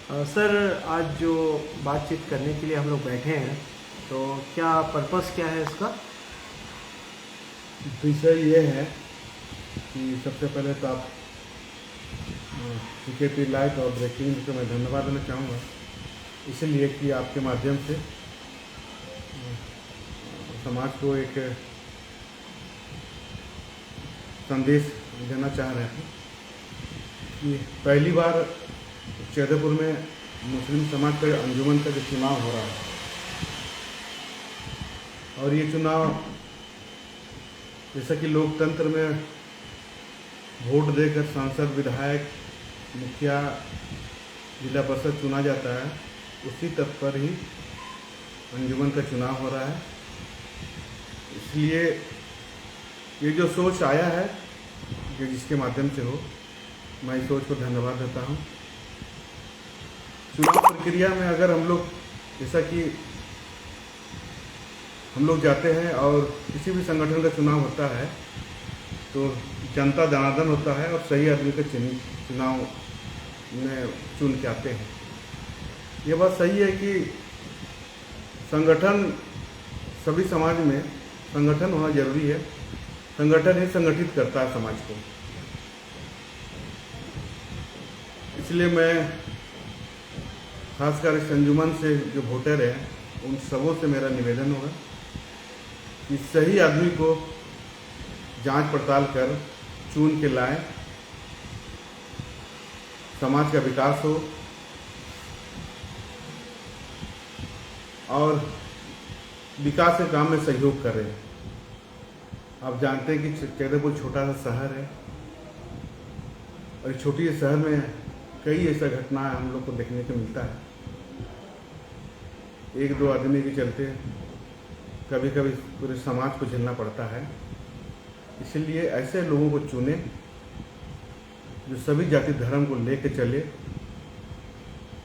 Sir, आज जो बातचीत करने के लिए हम लोग बैठे हैं, तो क्या पर्पस क्या है इसका? विषय ये है कि सबसे पहले तो आप CKP लाइव और ब्रेकिंग न्यूज़ को मैं धन्यवाद देना चाहूँगा, इसलिए कि आपके माध्यम से समाज को एक संदेश देना चाह रहे हैं कि पहली बार चैदपुर में मुस्लिम समाज का अंजुमन का जो चुनाव हो रहा है, और ये चुनाव जैसा कि लोकतंत्र में वोट देकर सांसद, विधायक, मुखिया, जिला परिषद चुना जाता है, उसी तर्ज पर ही अंजुमन का चुनाव हो रहा है। इसलिए ये जो सोच आया है कि जिसके माध्यम से हो, मैं इस सोच को धन्यवाद देता हूँ। चुनाव प्रक्रिया में अगर हम लोग, जैसा कि हम लोग जाते हैं और किसी भी संगठन का चुनाव होता है तो जनता जनार्दन होता है और सही आदमी का चुनाव में चुन के आते हैं। ये बात सही है कि संगठन, सभी समाज में संगठन होना जरूरी है। संगठन ही संगठित करता है समाज को। इसलिए मैं खासकर इस अंजुमन से जो वोटर हैं उन सबों से मेरा निवेदन होगा कि सही आदमी को जांच पड़ताल कर चुन के लाएं, समाज का विकास हो और विकास के काम में सहयोग करें। आप जानते हैं कि चैदपुर छोटा सा शहर है और इस छोटी से शहर में कई ऐसा घटना हम लोग को देखने को मिलता है। एक दो आदमी के चलते कभी कभी पूरे समाज को झेलना पड़ता है। इसलिए ऐसे लोगों को चुने जो सभी जाति धर्म को लेकर चले,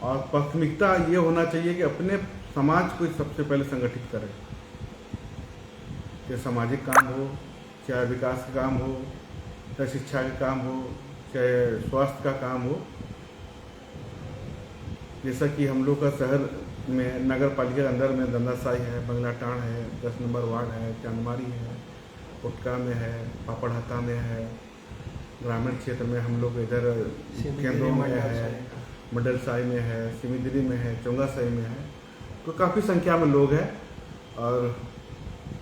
और प्राथमिकता ये होना चाहिए कि अपने समाज को सबसे पहले संगठित करें। चाहे सामाजिक काम हो, चाहे विकास का काम हो, चाहे शिक्षा का काम हो, चाहे स्वास्थ्य का काम हो। जैसा कि हम लोग का शहर में नगर पालिका के अंदर में दंदासाई है, बंगलाटाण है, 10 नंबर वार्ड है, चांदमारी है, कोटका में है, पापड़हता में है, ग्रामीण क्षेत्र में हम लोग इधर केंद्रों में है, मडलसाई में है, सिमिदरी में है, चोंगासाई में है। तो काफ़ी संख्या में लोग हैं और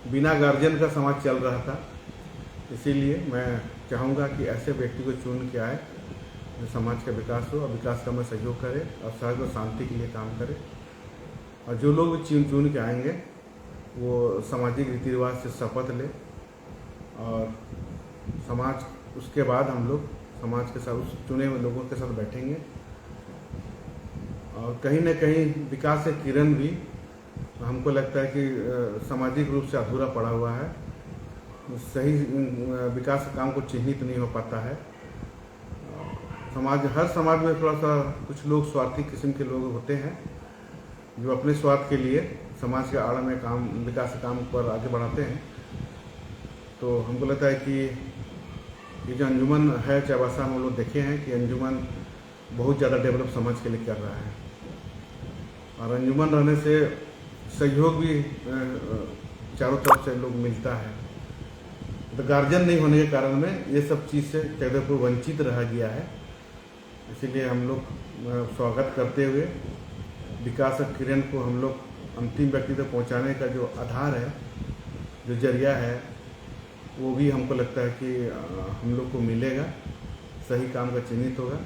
बिना गार्जियन का समाज चल रहा था। इसीलिए मैं चाहूँगा कि ऐसे व्यक्ति को चुन के आए जो समाज का विकास हो और विकास का में सहयोग करे और शहर को शांति के लिए काम करे। और जो लोग भी चुन के आएंगे वो सामाजिक रीति रिवाज से शपथ ले, और समाज, उसके बाद हम लोग समाज के साथ, उस चुने हुए लोगों के साथ बैठेंगे और कहीं न कहीं विकास के किरण भी हमको लगता है कि सामाजिक रूप से अधूरा पड़ा हुआ है। सही विकास के काम को चिन्हित नहीं हो पाता है। हर समाज में थोड़ा सा कुछ लोग स्वार्थी किस्म के लोग होते हैं जो अपने स्वार्थ के लिए समाज के आड़ में काम, विकास के काम पर आगे बढ़ाते हैं। तो हमको लगता है कि ये जो अंजुमन है चाईबासा में, हम लोग देखे हैं कि अंजुमन बहुत ज़्यादा डेवलप समाज के लिए कर रहा है, और अंजुमन रहने से सहयोग भी चारों तरफ से लोग मिलता है। तो गार्जियन नहीं होने के कारण में ये सब चीज़ से चैदपुर वंचित रह गया है। इसीलिए हम लोग स्वागत करते हुए विकास के किरण को हम लोग अंतिम व्यक्ति तक पहुँचाने का जो आधार है, जो जरिया है, वो भी हमको लगता है कि हम लोग को मिलेगा, सही काम का चिन्हित होगा।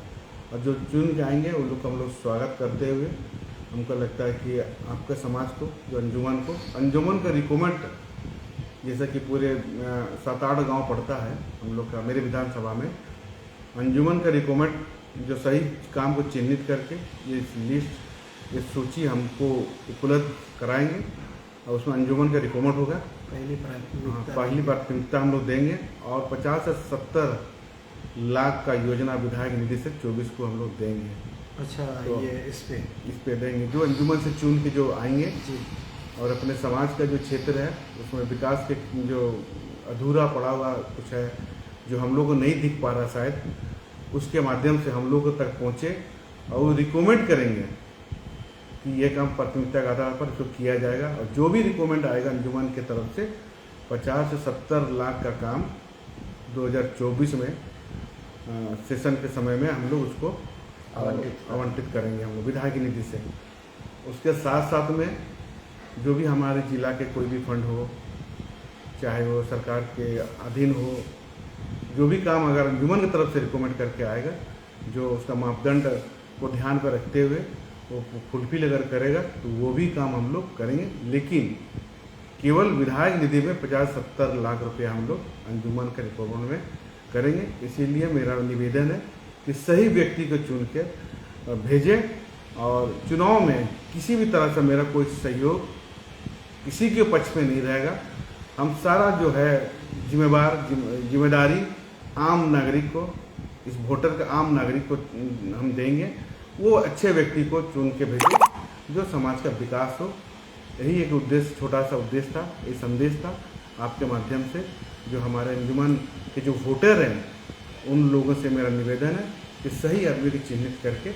और जो चुन के आएंगे उन लोग का हम लोग स्वागत करते हुए हमको लगता है कि आपके समाज को, जो अंजुमन का रिकमेंड, जैसा कि पूरे 7-8 गांव पड़ता है हम लोग का, मेरे विधानसभा में अंजुमन का रिकमेंड जो सही काम को चिन्हित करके ये लिस्ट, ये सूची हमको उपलब्ध कराएंगे और उसमें अंजुमन का रिकमेंड होगा। पहली प्राथमिकता हम लोग देंगे और 50 से 70 लाख का योजना विधायक निधि से 24 को हम लोग देंगे। अच्छा, तो ये इस पे देंगे जो अंजुमन से चुन के जो आएंगे जी। और अपने समाज का जो क्षेत्र है उसमें विकास के जो अधूरा पड़ा हुआ कुछ है, जो हम लोग को नहीं दिख पा रहा शायद, उसके माध्यम से हम लोगों तक पहुँचे और रिकमेंड करेंगे कि ये काम प्राथमिकता के आधार पर इसको किया जाएगा, और जो भी रिकमेंड आएगा अंजुमन की तरफ से 50 से 70 लाख का काम 2024 में सेशन के समय में हम लोग उसको आवंटित करेंगे हम लोग विधायक निधि से। उसके साथ साथ में जो भी हमारे जिला के कोई भी फंड हो, चाहे वो सरकार के अधीन हो, जो भी काम अगर अंजुमन की तरफ से रिकमेंड करके आएगा, जो उसका मापदंड को ध्यान पर रखते हुए वो फुलफिल अगर करेगा तो वो भी काम हम लोग करेंगे। लेकिन केवल विधायक निधि में 50-70 लाख रुपए हम लोग अंजुमन के रिकमेंड में करेंगे। इसीलिए मेरा निवेदन है कि सही व्यक्ति को चुन के भेजें, और चुनाव में किसी भी तरह से मेरा कोई सहयोग किसी के पक्ष में नहीं रहेगा। हम सारा जो है जिम्मेदारी आम नागरिक को, इस वोटर का आम नागरिक को हम देंगे। वो अच्छे व्यक्ति को चुन के भेजें जो समाज का विकास हो। यही एक उद्देश्य, छोटा सा उद्देश्य था, ये संदेश था आपके माध्यम से। जो हमारे अंजुमन के जो वोटर हैं उन लोगों से मेरा निवेदन है कि सही आदमी को चिन्हित करके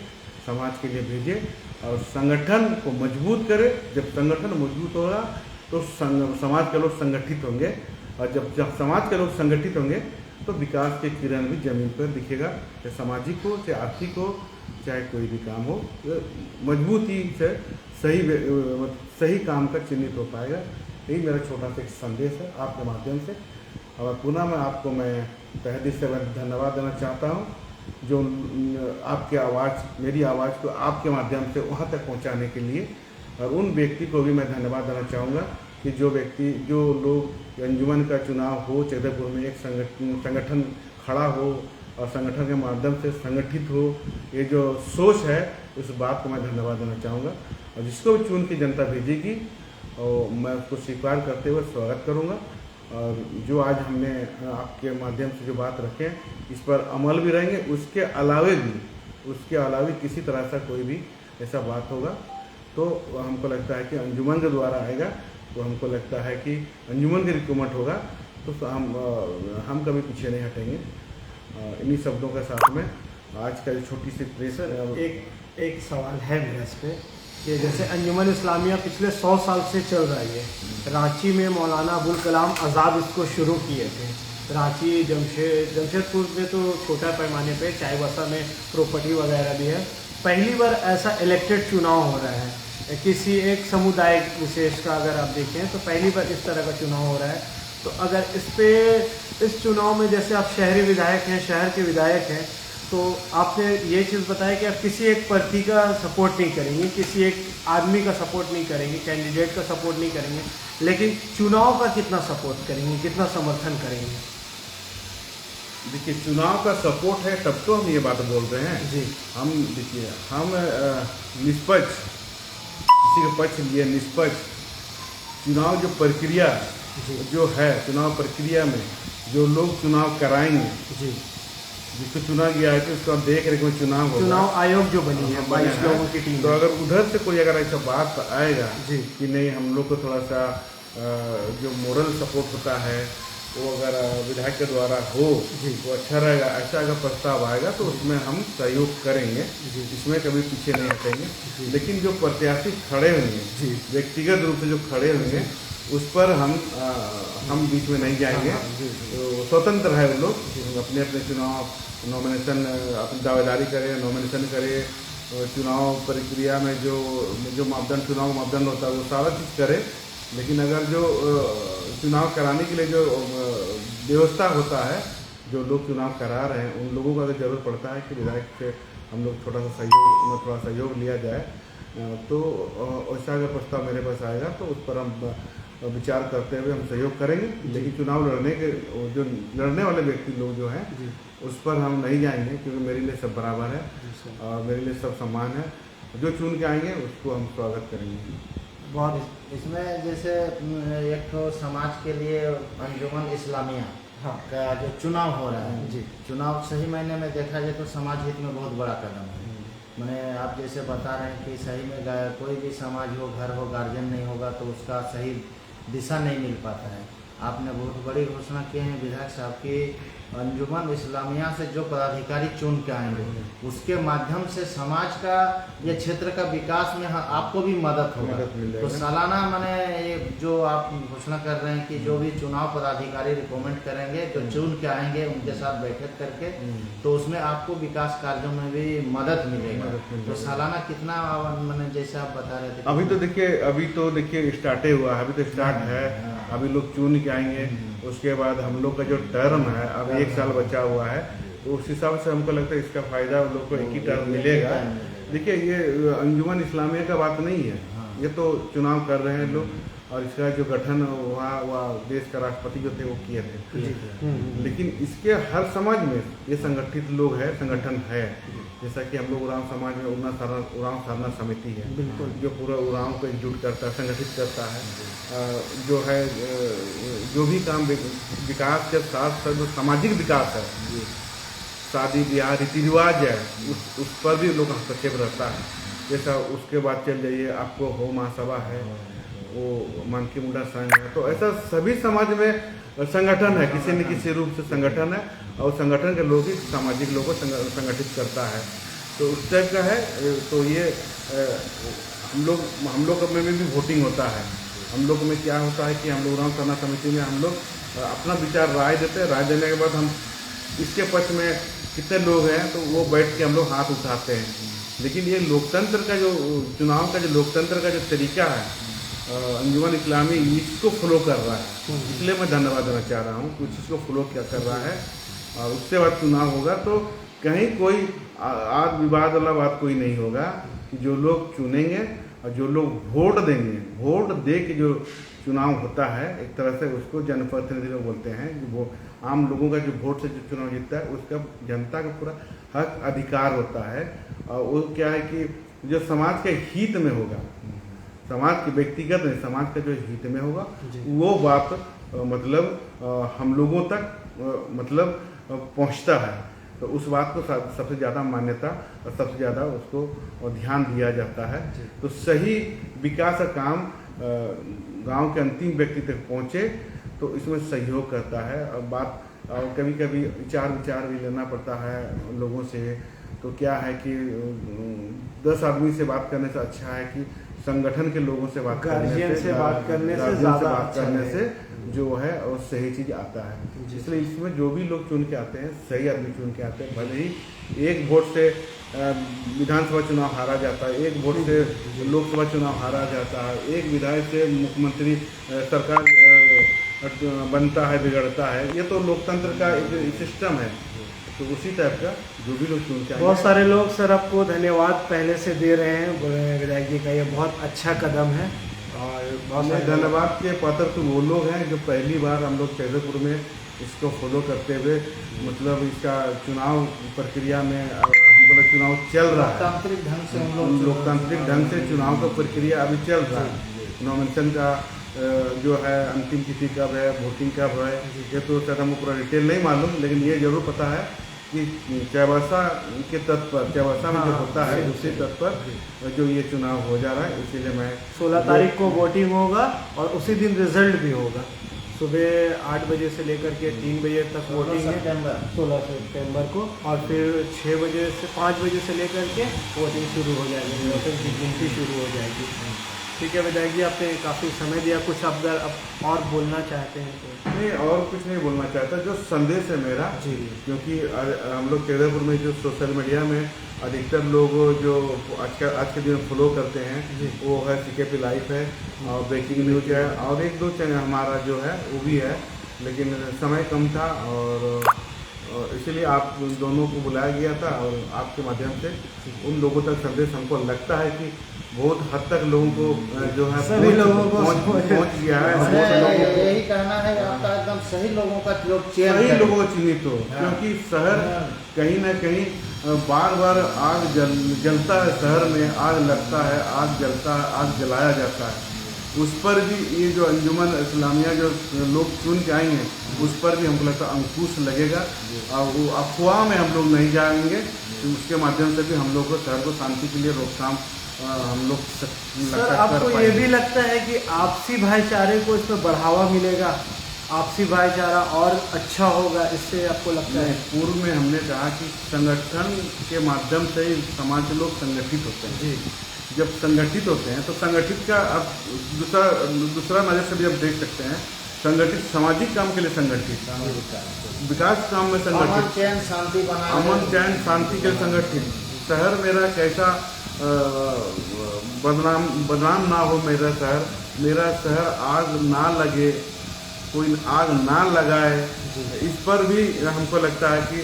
समाज के लिए भेजें और संगठन को मजबूत करें। जब संगठन मजबूत होगा तो समाज के लोग संगठित होंगे, और जब समाज के लोग संगठित होंगे तो विकास के किरण भी जमीन पर दिखेगा। चाहे सामाजिक हो, चाहे आर्थिक हो, चाहे कोई भी काम हो, मजबूती से सही काम का चिन्हित हो पाएगा। यही मेरा छोटा सा एक संदेश है आपके माध्यम से। और पुनः मैं तहे दिल से धन्यवाद देना चाहता हूँ जो आपकी आवाज़, मेरी आवाज़ को आपके माध्यम से वहाँ तक पहुँचाने के लिए। और उन व्यक्ति को भी मैं धन्यवाद देना चाहूँगा कि जो लोग अंजुमन का चुनाव हो, चैदरपुर में एक संगठन खड़ा हो और संगठन के माध्यम से संगठित हो, ये जो सोच है उस बात को मैं धन्यवाद देना चाहूँगा। और जिसको भी चुन के जनता भेजेगी और मैं उसको स्वीकार करते हुए स्वागत करूँगा। और जो आज हमने आपके माध्यम से जो बात रखे इस पर अमल भी रहेंगे। उसके अलावे किसी तरह से कोई भी ऐसा बात होगा तो हमको लगता है कि अंजुमन के द्वारा आएगा, तो हमको लगता है कि अंजुमन के रिकमेंड होगा तो हम कभी पीछे नहीं हटेंगे। इन्हीं शब्दों के साथ में आज का छोटी सी प्रेस एक सवाल है मेरा इस पर कि जैसे अंजुमन इस्लामिया पिछले 100 साल से चल रही है। रांची में मौलाना अबुल कलाम आज़ाद इसको शुरू किए थे। रांची, जमशेदपुर में तो छोटा पैमाने पे, चाईबासा में प्रॉपर्टी वगैरह भी है। पहली बार ऐसा इलेक्टेड चुनाव हो रहा है किसी एक समुदाय विशेष का, अगर आप देखें तो पहली बार इस तरह का चुनाव हो रहा है। तो अगर इस चुनाव में जैसे आप शहरी विधायक हैं, शहर के विधायक हैं, तो आपने ये चीज़ बताया कि आप किसी एक प्रार्थी का सपोर्ट नहीं करेंगे, किसी एक आदमी का सपोर्ट नहीं करेंगे, कैंडिडेट का सपोर्ट नहीं करेंगे, लेकिन चुनाव का कितना सपोर्ट करेंगे, कितना समर्थन करेंगे? देखिए, चुनाव का सपोर्ट है तब तो हम ये बात बोल रहे हैं जी। हम निष्पक्ष, किसी के पक्ष लिए निष्पक्ष चुनाव जो प्रक्रिया जो है, चुनाव प्रक्रिया में जो लोग चुनाव कराएंगे, जी, जिसको चुना गया है कि उसका देख रेख में चुनाव आयोग जो बनी है 22 लोगों की टीम, तो अगर उधर से कोई अगर ऐसा बात आएगा जी कि नहीं हम लोग को थोड़ा सा जो मोरल सपोर्ट होता है वो अगर विधायक के द्वारा हो तो अच्छा रहेगा, ऐसा अगर प्रस्ताव आएगा तो उसमें हम सहयोग करेंगे, इसमें कभी पीछे नहीं हटेंगे। लेकिन जो प्रत्याशी खड़े होंगे व्यक्तिगत रूप से जो खड़े होंगे उस पर हम बीच में नहीं जाएंगे। तो स्वतंत्र है वो लोग, अपने अपने चुनाव नॉमिनेशन अपनी दावेदारी करें, नॉमिनेशन करें, चुनाव प्रक्रिया में जो मापदंड चुनाव मापदंड होता है वो सारा चीज़ करे। लेकिन अगर जो चुनाव कराने के लिए जो व्यवस्था होता है, जो लोग चुनाव करा रहे हैं उन लोगों को अगर ज़रूरत पड़ता है कि विधायक से हम लोग थोड़ा सहयोग लिया जाए, तो ऐसा अगर प्रस्ताव मेरे पास आएगा तो उस पर हम विचार करते हुए हम सहयोग करेंगे। लेकिन चुनाव जो लड़ने वाले व्यक्ति लोग जो हैं उस पर हम नहीं जाएंगे, क्योंकि मेरे लिए सब बराबर है और मेरे लिए सब समान है। जो चुन के आएंगे उसको हम स्वागत करेंगे। बहुत इसमें जैसे एक तो समाज के लिए अंजुमन इस्लामिया का जो चुनाव हो रहा है जी, चुनाव सही मायने में देखा जाए तो समाज हित में बहुत बड़ा कदम है। मैंने आप जैसे बता रहे हैं कि सही में कोई भी समाज हो, घर हो, गार्जियन नहीं होगा तो उसका सही दिशा नहीं मिल पाता है। आपने बहुत बड़ी घोषणा की है विधायक साहब की अंजुमन इस्लामिया से जो पदाधिकारी चुन के आएंगे उसके माध्यम से समाज का ये क्षेत्र का विकास में आपको भी मदद होगा। मदद मिल तो जाएगा। सालाना मैंने ये जो आप घोषणा कर रहे हैं कि जो भी चुनाव पदाधिकारी रिकमेंड करेंगे जो चुन के आएंगे उनके साथ बैठक करके तो उसमें आपको विकास कार्यों में भी मदद मिलेगा। तो सालाना कितना मैंने जैसे आप बता रहे थे अभी तो देखिए स्टार्ट हुआ है, अभी तो स्टार्ट है, अभी लोग चुन के आएंगे, उसके बाद हम लोग का जो टर्म है अब 1 साल बचा हुआ है, तो उस हिसाब से हमको लगता है इसका फायदा उन लोग को एक ही टर्म मिलेगा। देखिए ये अंजुमन इस्लामिया का बात नहीं है, ये तो चुनाव कर रहे हैं लोग और इसका जो गठन वहाँ देश का राष्ट्रपति जो थे वो किए थे, लेकिन इसके हर समाज में ये संगठित लोग हैं, संगठन है। जैसा कि हम लोग उरांव समाज में उरांव साधना समिति है, बिल्कुल, जो पूरा उरांव को एकजुट करता है, संगठित करता है, जो है जो भी काम विकास के साथ साथ जो सामाजिक विकास है, शादी ब्याह रीति रिवाज है, उस पर भी लोग हस्तक्षेप रहता है। जैसा उसके बाद चल जाइए आपको हो महासभा है, वो मानकी मुंडा संघ है, तो ऐसा सभी समाज में संगठन है, किसी न किसी रूप से संगठन है और संगठन के लोग ही सामाजिक लोगों को संगठित करता है। तो उस टाइप का है। तो ये हम लोग में भी वोटिंग होता है। हम लोग में क्या होता है कि हम लोग उरांव साधना समिति में हम लोग अपना विचार राय देते हैं, राय देने के बाद हम इसके पक्ष में कितने लोग हैं तो वो बैठ के हम लोग हाथ उठाते हैं। लेकिन ये लोकतंत्र का जो चुनाव का जो लोकतंत्र का जो तरीका है, अंजुमन इस्लामी इसको फॉलो कर रहा है, इसलिए मैं धन्यवाद देना चाह रहा हूँ कुछ इसको फॉलो क्या कर रहा है। और उसके बाद चुनाव होगा तो कहीं कोई आद विवाद वाला बात कोई नहीं होगा कि जो लोग चुनेंगे और जो लोग वोट देंगे, वोट दे के जो चुनाव होता है एक तरह से उसको जनप्रतिनिधि लोग बोलते हैं। वो आम लोगों का जो वोट से जो चुनाव जीतता है उसका जनता का पूरा हक अधिकार होता है। और वो क्या है कि जो समाज के हित में होगा, समाज के व्यक्तिगत नहीं, समाज का जो हित में होगा वो बात मतलब हम लोगों तक मतलब पहुंचता है। तो उस बात को सबसे ज़्यादा मान्यता और सबसे ज़्यादा उसको ध्यान दिया जाता है। तो सही विकास का काम गांव के अंतिम व्यक्ति तक पहुंचे तो इसमें सहयोग करता है। और कभी कभी विचार भी लेना पड़ता है लोगों से। तो क्या है कि 10 आदमी से बात करने से अच्छा है कि संगठन के लोगों से बात करने से जो है और सही चीज़ आता है। इसलिए इसमें जो भी लोग चुन के आते हैं सही आदमी चुन के आते हैं। भले ही एक वोट से विधानसभा चुनाव हारा जाता है, एक वोट से लोकसभा चुनाव हारा जाता है, एक विधायक से मुख्यमंत्री सरकार बनता है, बिगड़ता है। ये तो लोकतंत्र का एक सिस्टम है। तो उसी टाइप का जो भी लोग चुन के आए, बहुत सारे लोग सर आपको धन्यवाद पहले से दे रहे हैं, बोल रहे हैं विधायक जी का ये बहुत अच्छा कदम है। और बहुत सारे धन्यवाद के पात्र तो वो लोग हैं जो पहली बार हम लोग कैदरपुर में इसको फॉलो करते हुए मतलब इसका चुनाव प्रक्रिया में हमको चुनाव चल रहा है, लोकतांत्रिक ढंग से चुनाव का प्रक्रिया अभी चल रहा है। नॉमिनेशन का जो है अंतिम तिथि कब है, वोटिंग कब है, ये तो शायद हमको पूरा डिटेल नहीं मालूम, लेकिन ये जरूर पता है कि चाईबासा के तट पर, चाईबासा में जो होता है उसी तट पर जो ये चुनाव हो जा रहा है। इसीलिए मैं 16 तारीख को वोटिंग होगा और उसी दिन रिजल्ट भी होगा। सुबह 8 बजे से लेकर के 3 बजे तक वोटिंग है 16 सितंबर को, और फिर 6 बजे से 5 बजे से लेकर के वोटिंग शुरू हो जाएगी, वोटिंग की गिनती शुरू हो जाएगी। ठीक है विधायक जी, आपने काफ़ी समय दिया, कुछ आप और बोलना चाहते हैं तो? नहीं, और कुछ नहीं बोलना चाहता। जो संदेश है मेरा जी, क्योंकि हम लोग कैदरपुर में जो सोशल मीडिया में अधिकतर लोग जो आज के दिन फॉलो करते हैं वो है CKP लाइव है और ब्रेकिंग न्यूज है और 1-2 चैनल हमारा जो है वो भी है, लेकिन समय कम था और इसीलिए आप दोनों को बुलाया गया था। और आपके माध्यम से उन लोगों तक संदेश हमको लगता है कि बहुत हद तक लोगों को जो है सभी लोगों को पहुंच गया है। यही कहना है आपका, एकदम सही लोगों का सही लोगों को चिन्हित हो, क्योंकि शहर कहीं ना कहीं बार बार आग जलता है, शहर में आग लगता है, आग जलता है, आग जलाया जाता है। उस पर भी ये जो अंजुमन इस्लामिया जो लोग चुन के आएंगे उस पर भी हमको लगता है अंकुश लगेगा और वो अफवाह में हम लोग नहीं जाएंगे। तो उसके माध्यम से भी हम लोग को शहर को शांति के लिए रोकथाम हम लोग सर आपको ये भी लगता है कि आपसी भाईचारे को इसमें बढ़ावा मिलेगा? आपसी भाईचारा और अच्छा होगा, इससे आपको लगता है? पूर्व में हमने कहा कि संगठन के माध्यम से ही समाज के लोग संगठित होते हैं। जी। जब संगठित होते हैं तो संगठित का अब दूसरा नज़र से भी आप देख सकते हैं, संगठित सामाजिक काम के लिए संगठित, विकास काम में संगठित, अमन चैन शांति बना, अमन चैन शांति के लिए संगठित। शहर मेरा कैसा बदनाम ना हो, मेरा शहर आग ना लगे, कोई आग ना लगाए, इस पर भी हमको लगता है कि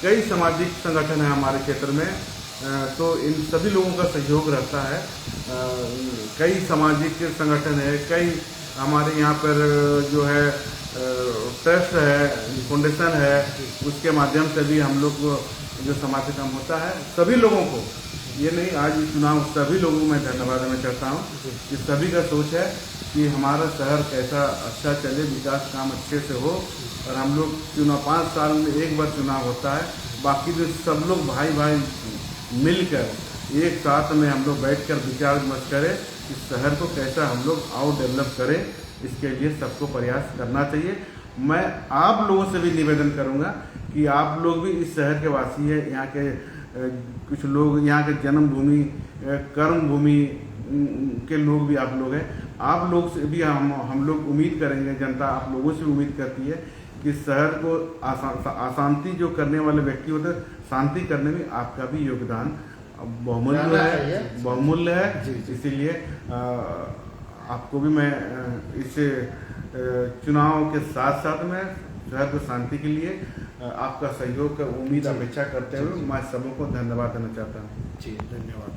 कई सामाजिक संगठन है हमारे क्षेत्र में, तो इन सभी लोगों का सहयोग रहता है। कई सामाजिक संगठन है, कई हमारे यहाँ पर जो है ट्रस्ट है, फाउंडेशन है, उसके माध्यम से भी हम लोग जो समाज काम होता है। सभी लोगों को, ये नहीं आज चुनाव, सभी लोगों को मैं धन्यवाद देना चाहता हूँ कि सभी का सोच है कि हमारा शहर कैसा अच्छा चले, विकास काम अच्छे से हो। और हम लोग चुनाव 5 साल में एक बार चुनाव होता है, बाकी जो सब लोग भाई भाई मिलकर एक साथ में हम लोग बैठकर विचार विमर्श करें इस शहर को कैसा हम लोग और डेवलप करें, इसके लिए सबको प्रयास करना चाहिए। मैं आप लोगों से भी निवेदन करूंगा कि आप लोग भी इस शहर के वासी हैं, यहाँ के कुछ लोग यहाँ के जन्मभूमि कर्म भूमि के लोग भी आप लोग हैं। आप लोग से भी हम लोग उम्मीद करेंगे, जनता आप लोगों से उम्मीद करती है कि शहर को अशांति जो करने वाले व्यक्ति होते हैं, शांति करने में आपका भी योगदान बहुमूल्य है। इसीलिए आपको भी मैं इस चुनाव के साथ साथ में शहर को शांति के लिए आपका सहयोग का उम्मीद अपेक्षा करते हुए मैं सबों को धन्यवाद देना चाहता हूँ। जी, धन्यवाद।